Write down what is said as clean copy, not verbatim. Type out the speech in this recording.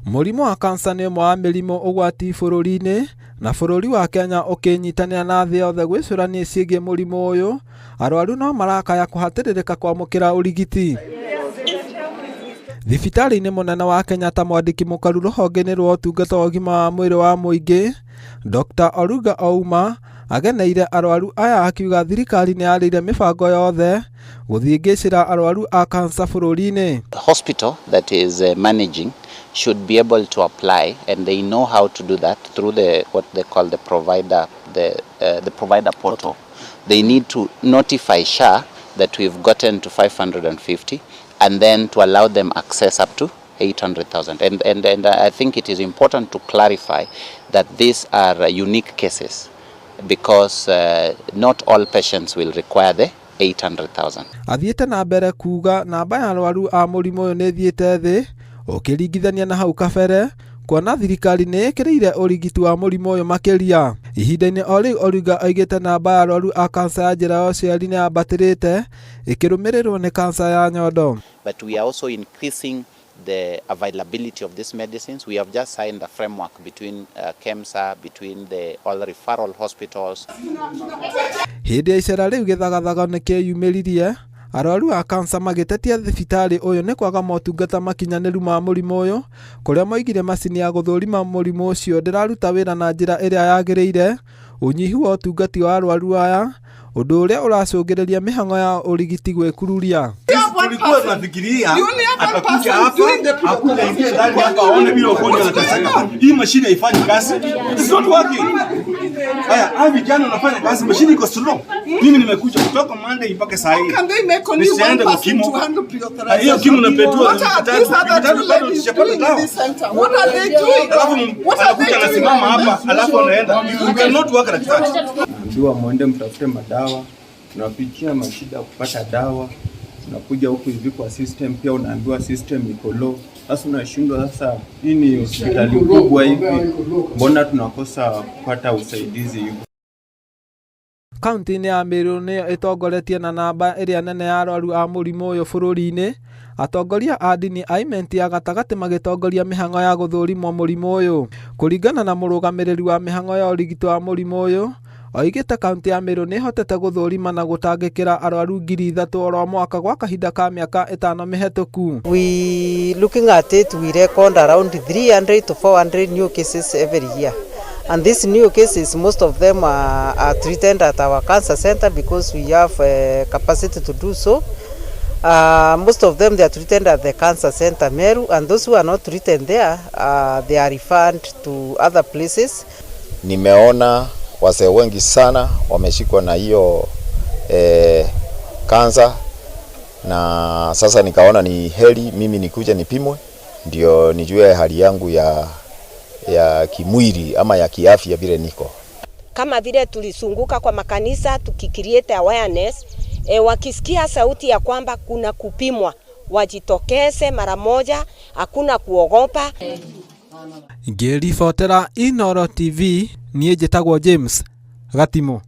Mũrimũ wa kansa nĩ ũmwe wa mĩrimũ ũgwati bũrũri-inĩ, na bũrũri wa Kenya ũkĩnyitanĩra na thĩ yothe gwĩcũrania ciĩgiĩ mũrimũ ũyũ. Arwaru no marakaya kũhatĩrĩrĩka kwamũkĩra ũrigiti. Thibitarĩ-inĩ mũnene wa Kenya mwandĩki mũkaru rũhonge-inĩ rwa ũtungata wa ũgima wa mwĩrĩ wa mũingĩ, Dr. Oruga Ouma ageneire arwaru aya akiuga thirikari nĩ yarĩire mĩbango yothe gũthiĩngĩcĩra arwaru a kansa bũrũri-inĩ. The hospital that is managing should be able to apply, and they know how to do that through what they call the provider portal. They need to notify SHA that we've gotten to 550, and then to allow them access up to 800,000. And I think it is important to clarify that these are unique cases, because not all patients will require the 800,000. Athiĩte na mbere kuga namba ya arwaru a mũrimũ ũyũ nĩ thiĩte thĩ ũkĩringithania na hau kabere, kuona thirikari nĩ ĩkĩrĩire ũrigiti wa mũrimũ ũyũ makĩria. Ihinda-inĩ o rĩu Oruga oigĩte namba ya arwaru a kansa ya njĩra ya ũciari nĩ yambatĩrĩte ĩkĩrũmĩrĩrwo nĩ kansa ya nyondo. But we are also increasing the availability of these medicines. We have just signed a framework between KEMSA, between all referral hospitals. Hĩndĩ ya icera rĩu gĩthagathago nĩ kĩyumĩririe, arwaru a kansa magĩtetia thibitarĩ ũyũ nĩ kwaga motungata makinyanĩru ma mũrimũ ũyũ, kũrĩa moigire macini ya gũthũrima mũrimũ ũcio ndĩraruta wĩra na njĩra ĩrĩa yagĩrĩire, ũnyihu wa ũtungati wa arwaru aya, ũndũ ũrĩa ũracũngĩrĩria mĩhang'o ya ũrigiti gwĩkururia. Tulikuwa tunafikiria atakuja hapa hakuna ingia ndani hapa aone bila ugonjwa anataka. Hii mashine haifanyi kazi. It's not working. Haya, vijana wanafanya kazi, mashine iko slow. Mimi nimekuja kutoka Monday mpaka saa hii. Nisiende kwa kimo. Hiyo kimo na petrol vitatu bado sijapata dawa. What are they doing? Anakuja anasimama hapa alafu anaenda. You cannot work like that. Ndio muende mtafute madawa, tunapitia mashida kupata dawa. Unakuja huku hivi kwa system pia unaambiwa system iko low. Sasa unashindwa sasa, hii ni hospitali kubwa hivi, mbona tunakosa kupata usaidizi hivi? Kaunti-inĩ ya Meru nĩyo ĩtongoretie na namba ĩrĩa nene ya arwaru a mũrimũ ũyũ bũrũri-inĩ. Atongoria a ndini a imenti ya gatagatĩ magĩtongoria mĩhang'o ya gũthũrimwo mũrimũ ũyũ. Kũringana na mũrũgamĩrĩri wa mĩhang'o ya ũrigiti wa mũrimũ ũyũ, oigĩte kaunti ya Meru nĩ hotete gũthũrima na gũtangĩkĩra arwaru 3,000 oro mwaka gwa kahinda ka mĩaka 5 mĩhetũku. We looking at it, we record around 300 to 400 new cases every year. And these new cases, most of them are treated at our cancer center because we have capacity to do so. Most of them they are treated at the cancer center Meru, and those who are not treated there, they are referred to other places. Nimeona wazee wengi sana wameshikwa na hiyo kansa, na sasa nikaona ni heri mimi nikuja nipimwe ndio nijue hali yangu ya kimwili ama ya kiafya vile niko. Kama vile tulisunguka kwa makanisa tukicreate awareness, wakisikia sauti ya kwamba kuna kupimwa wajitokeze mara moja, hakuna kuogopa. Ngĩribotera Inooro TV, niĩ njĩtagwo James Gatimo.